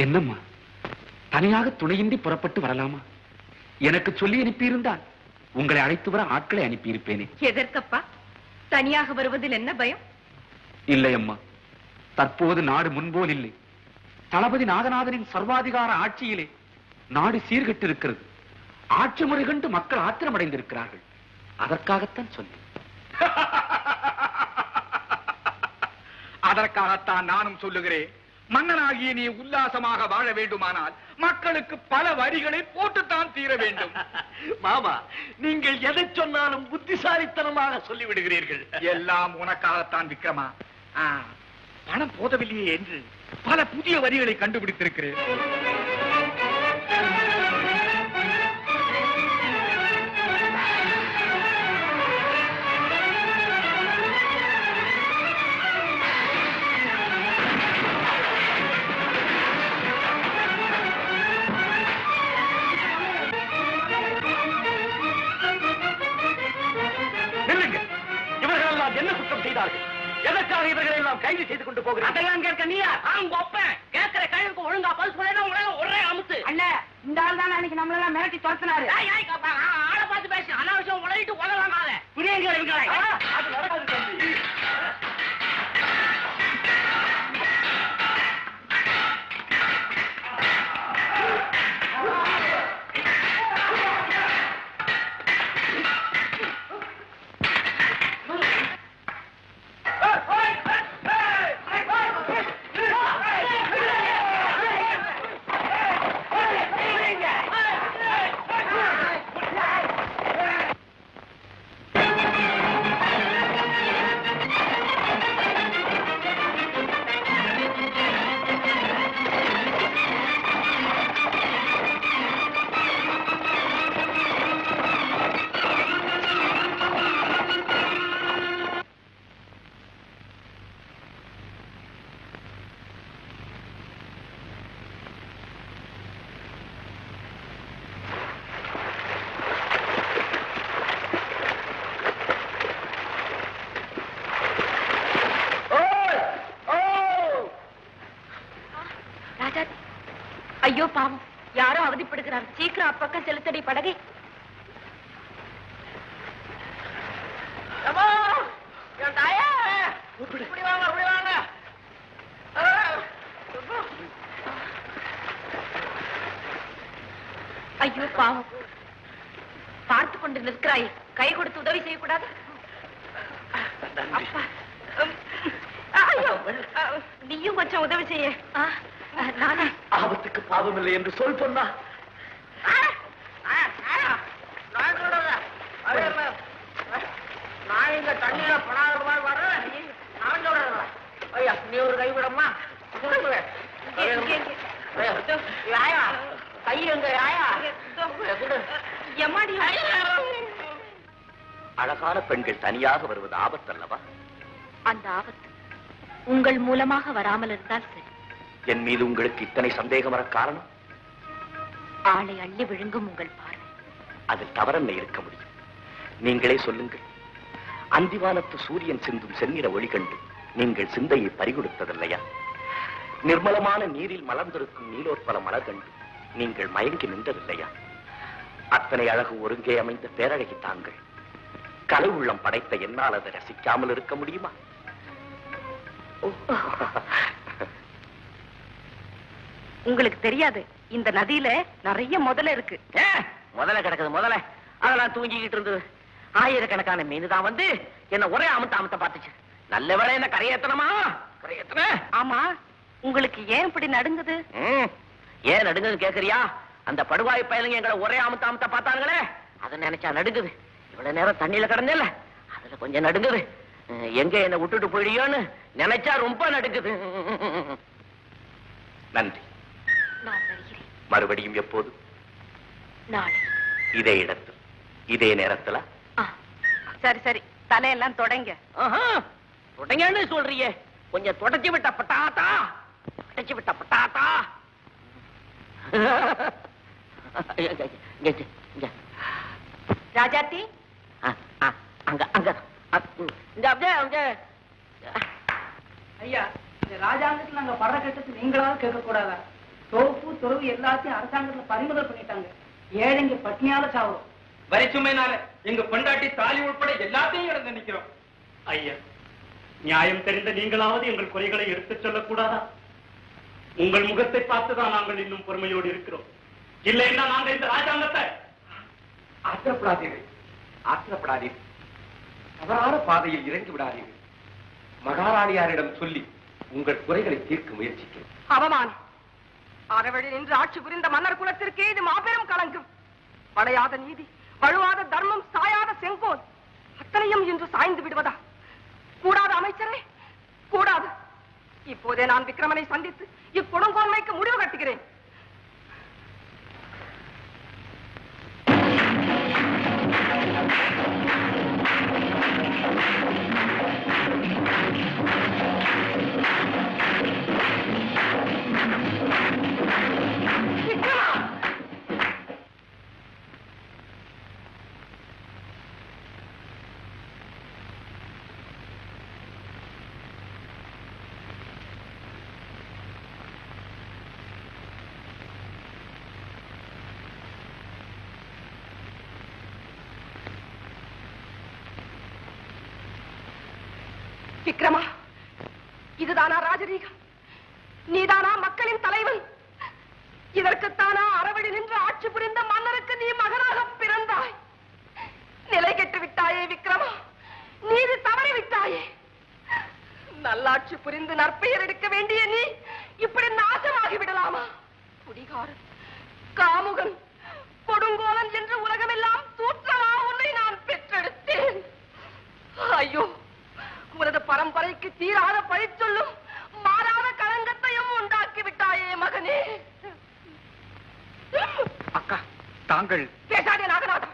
என்னம்மா, தனியாக துணையின்றி புறப்பட்டு வரலாமா? எனக்கு சொல்லி அனுப்பியிருந்தால் உங்களை அழைத்து வர ஆட்களை அனுப்பியிருப்பேனே. எதற்கப்பா? தனியாக வருவதில் என்ன பயம்? இல்லை அம்மா, தற்போது நாடு முன்போல் இல்லை. தளபதி நாகநாதனின் சர்வாதிகார ஆட்சியிலே நாடு சீர்கெட்டு இருக்கிறது. ஆட்சி முறை கண்டு மக்கள் ஆத்திரமடைந்திருக்கிறார்கள். அதற்காகத்தான் சொல்லி. அதற்காகத்தான் நானும் சொல்லுகிறேன். மன்னனாகிய நீ உல்லாசமாக வாழ வேண்டுமானால் மக்களுக்கு பல வரிகளை போட்டுத்தான் தீர வேண்டும். மாமா, நீங்கள் எதை சொன்னாலும் புத்திசாலித்தனமாக சொல்லிவிடுகிறீர்கள். எல்லாம் உனக்காகத்தான் விக்ரமா. பணம் போதவில்லையே என்று பல புதிய வரிகளை கண்டுபிடித்திருக்கிறேன். என்ன குற்றம் செய்தார்கள்? எதற்காக இவர்களை எல்லாம் கைது செய்து கொண்டு போகிறேன்? அதையெல்லாம் கேட்க நீயா? அவங்க ஒப்பேன் கேட்கிற கைதுக்கு ஒழுங்கா பல்ஸ் பண்ணா ஒரே அமுத்து. அண்ணே, இந்த ஆள் தான் அன்னைக்கு நம்மளெல்லாம் மிரட்டி துரத்தினாரு. ஆளை பார்த்து பேசு, அனாவசியம் உளறிட்டு உலகாங்க. புரியுங்க, அது நடக்காது தம்பி. ஐயோ பாவம், யாரோ அவதிப்படுகிறார். சீக்கிரம் அப்பக்கம் செலுத்தடி படகை. ஐயோ பாவம், பார்த்து கொண்டு நிற்கிறாய். கை கொடுத்து உதவி செய்யக்கூடாது? நீயும் கொஞ்சம் உதவி செய்ய. நானே ஆபத்துக்கு பாவம் இல்லை என்று சொல் பொண்ணா. நான் இங்க தண்ணியில பணம் வர்றேன். ஐயா, நீ ஒரு கைவிடமா? கை எங்க யாயா? அழகான பெண்கள் தனியாக வருவது ஆபத்தல்லவா? அந்த ஆபத்து உங்கள் மூலமாக வராமல் இருந்தால் சரி. என் மீது உங்களுக்கு இத்தனை சந்தேகம் வர காரணம்? ஆளை அள்ளி விழுங்கும் உங்கள் பார்வை. அதில் தவறென்ன இருக்க முடியும்? நீங்களே சொல்லுங்கள். அந்திவானத்து சூரியன் சிந்தும் செந்நிற ஒளி கண்டு நீங்கள் சிந்தையை பறிகொடுத்ததில்லையா? நிர்மலமான நீரில் மலர்ந்திருக்கும் நீலோற்பல மலர் கண்டு நீங்கள் மயங்கி நின்றதில்லையா? அத்தனை அழகு ஒருங்கே அமைந்த பேரழகி தாங்கள். கலை உள்ளம் படைத்த என்னால் அதை ரசிக்காமல் இருக்க முடியுமா? உங்களுக்கு தெரியாது, இந்த நதியில நிறைய முதல்ல இருக்கு. முதல்ல கிடக்குது. முதல்ல அதெல்லாம் தூங்கிக்கிட்டு இருந்தது. ஆயிரக்கணக்கான மீன் தான் வந்து என்ன ஒரே அமுத்த பார்த்துச்சு. நல்ல வேளை என்ன கரையேத்தனமா? கரையேத்தன. ஆமா, உங்களுக்கு ஏன் இப்படி நடுங்குது? ஏன் நடுங்குது கேக்குறியா? அந்த படுவாய் பயலுங்க எங்களை ஒரே அமுத்த பார்த்தாங்களே, அதை நினைச்சா நடுங்குது. இவ்வளவு நேரம் தண்ணியில கிடந்தேல, அதுல கொஞ்சம் நடுங்குது. எங்க என்ன விட்டுட்டு போயிடியோன்னு நினைச்சா ரொம்ப நடுங்குது. நன்றி. நான் வருகிறேன். மறுபடியும் எப்போது? நாளை இதே இடத்தில் இதே நேரத்துல? சரி சரி, தலையெல்லாம் தொடங்க. தொடங்கன்னு சொல்றியே, கொஞ்சம் தொடச்சி விட்ட பட்டாத்தா. தொடச்சி விட்ட பட்டாத்தா. ராஜாத்தி, அங்க அங்க ஐயா, இந்த ராஜாங்கத்துல நாங்க படுற கட்டத்துக்கு நீங்களாவது கேட்க கூடாதா? தோப்பு துறவு எல்லாத்தையும் அரசாங்கத்துல பறிமுதல் பண்ணிட்டாங்க. ஏழைங்க பட்டினியால சாவரும். வரிச்சுமைனால எங்க பொண்டாட்டி தாலி உட்பட எல்லாத்தையும் இழந்து நிக்கிறோம். ஐயா, நியாயம் தெரிந்த நீங்களாவது எங்கள் குறைகளை எடுத்துச் சொல்லக்கூடாதா? உங்கள் முகத்தை பார்த்துதான் நாங்கள் இன்னும் பொறுமையோடு இருக்கிறோம். இல்லைன்னா நாங்கள் இந்த ராஜாங்கத்தை ஆத்திரப்படாதீர்கள், ஆத்திரப்படாதீர்கள். தவறான பாதையில் இறங்கி விடாதீர்கள். மகாராணியாரிடம் சொல்லி உங்கள் குறைகளை தீர்க்க முயற்சிக்கிறேன். அவமானம். அறவழி நின்று ஆட்சி புரிந்த மன்னர் குலத்திற்கே இது மாபெரும் களங்கம். வளையாத நீதி, வழுவாத தர்மம், சாயாத செங்கோல் அத்தனையும் இன்று சாய்ந்து விடுவதா? கூடாது அமைச்சரே, கூடாது. இப்போதே நான் விக்ரமனை சந்தித்து இக்கொடுங்கோன்மைக்கு முடிவு கட்டுகிறேன். விக்ரமா, இதுதானா ராஜரீகம்? நீதானா மக்களின் தலைவன்? இதற்குத்தானா அறவழி நின்று ஆட்சி புரிந்த மன்னருக்கு நீ மகனாக பிறந்தாய்? நிலை கெட்டு விட்டாயே விக்ரமா, நீதி தவறி விட்டாயே. நல்லாட்சி புரிந்து நற்பெயர் எடுக்க வேண்டிய நீ இப்படி நாசமாகி விடலாமா? குடிகாரன், காமுகன், கொடுங்கோலன் என்று உலகமெல்லாம் தூற்றமா உன்னை நான் பெற்றெடுத்தேன். ஐயோ, உனது பரம்பரைக்கு தீராத பழி சொல்லும் மாறாத களங்கத்தையும் உண்டாக்கி விட்டாயே மகனே. அக்கா, தாங்கள் பேசாதே நாகநாதா.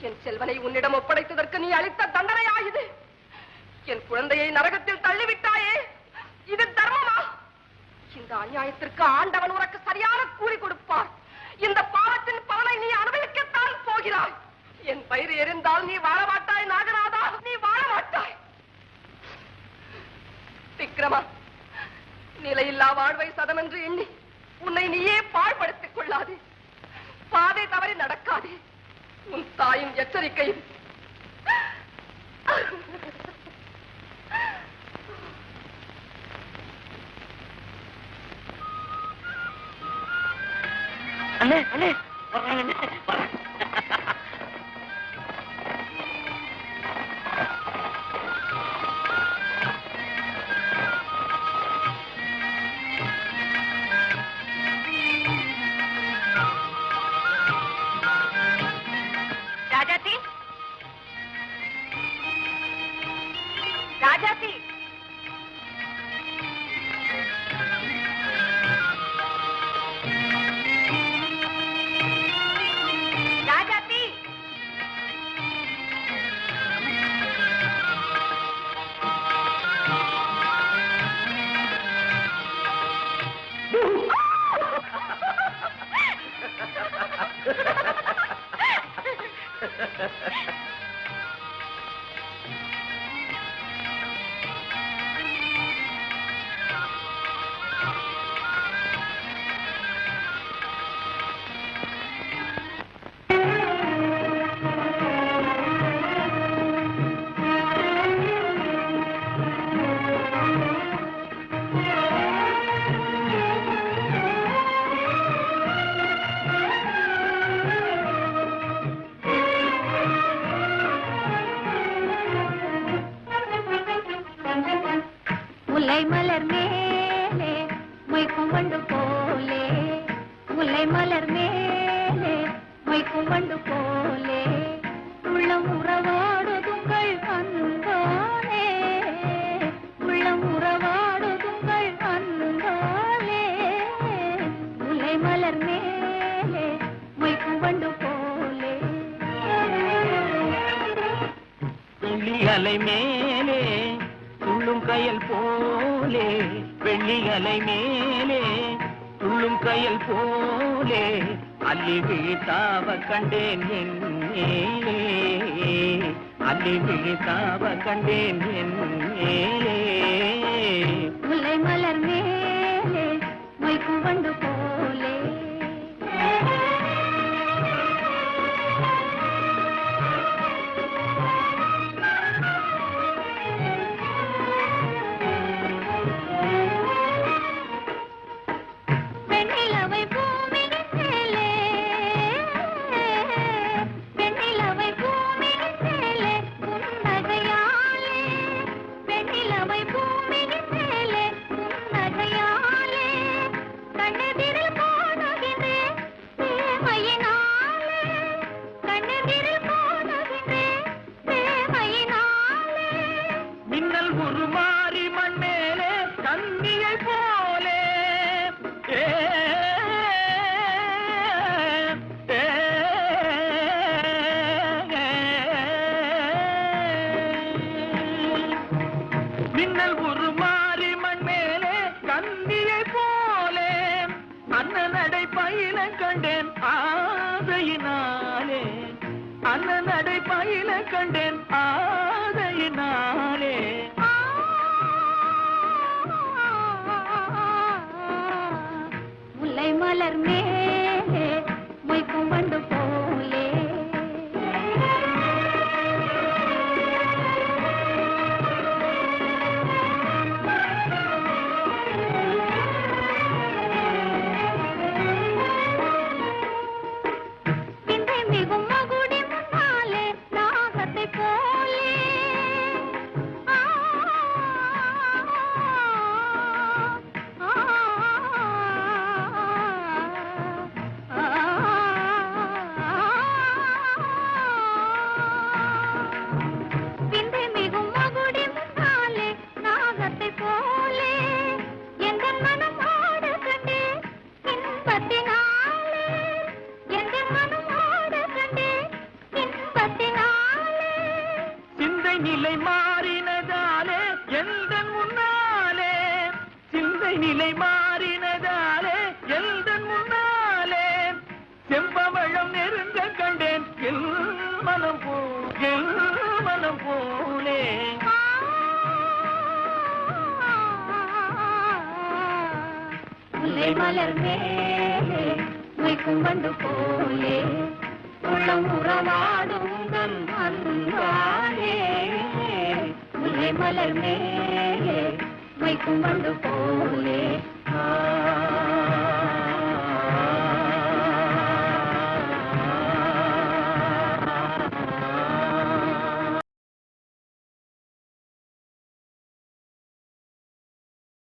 என் செல்வனை உன்னிடம் ஒப்படைத்ததற்கு நீ அளித்த தண்டனையா இது? என் குழந்தையை நரகத்தில் தள்ளிவிட்டாயே, இது தர்மமா? இந்த அநியாயத்திற்கு ஆண்டவன் உனக்கு சரியான கூலி கொடுப்பார். இந்த பாவத்தின் பலனை நீ அனுபவிக்கத்தான் போகிறாய். என் பயிர் எரிந்தால் நீ வாழ மாட்டாய் நாகநாதா, நீ வாழ மாட்டாய். விக்ரமா, நிலையில்லா வாழ்வை சதமென்று எண்ணி உன்னை நீயே பாழ்படுத்திக் கொள்ளாதே. பாதை தவறி நடக்காதே. உன் தாயின் எச்சரிக்கையில். அண்ணே அண்ணே வர்றாங்க. ராஜாத்தி, ராஜாத்தி, ராஜாத்தி. முல்லை மலர் மேலே மொய்க்கும் வண்டு போலே, முல்லை மலர் மேலே மொய்க்கும் வண்டு போலே, உள்ளம் உறவாடுதுங்கள் அன்பாலே, உள்ளம் உறவாடுதுங்கள் அன்பாலே, முல்லை மலர் மேலே மொய்க்கும் வண்டு போலே. வெள்ளி அலை மேலே துள்ளும் கயல் போலே, வெள்ளி அலை மேலே துள்ளும் கயல் போலே, அள்ளி விழித்தாவ கண்டேன் என் மேலே, அள்ளி விழித்தாவ கண்டேன் என் மேலே. முல்லை மலர் மேலே மொய்க்கும் வண்டு போ பயில கண்டேன் ஆதையினாலே. முல்லை மலர் மேலே மொய்க்கும் வண்டு போலே. விந்தை மிகும் மகுடி முன்னாலே நாகத்தை போலே. விந்தை மிகும் மகுடி முன்னாலே நாகத்தை போலே. எங்கள் மனம் ஆட கண்டே இன்பத்தினாலே. எங்கள் மனம் ஆட கண்டே இன்பத்தினாலே. சிந்தை நிலை மாறினதாலே எந்த முன்னாலே. சிந்தை நிலை மாறினதாலே எந்த முன்னாலே. செம்பவளம் நெருங்க கண்டேன் எல் மனம் போலே. முல்லை மலர் மேலே மொய்க்கும் வண்டு போலே. உள்ளம் உறவாடும் தன் அன்பாலே. முல்லை மலர் மேலே மொய்க்கும் வண்டு போலே.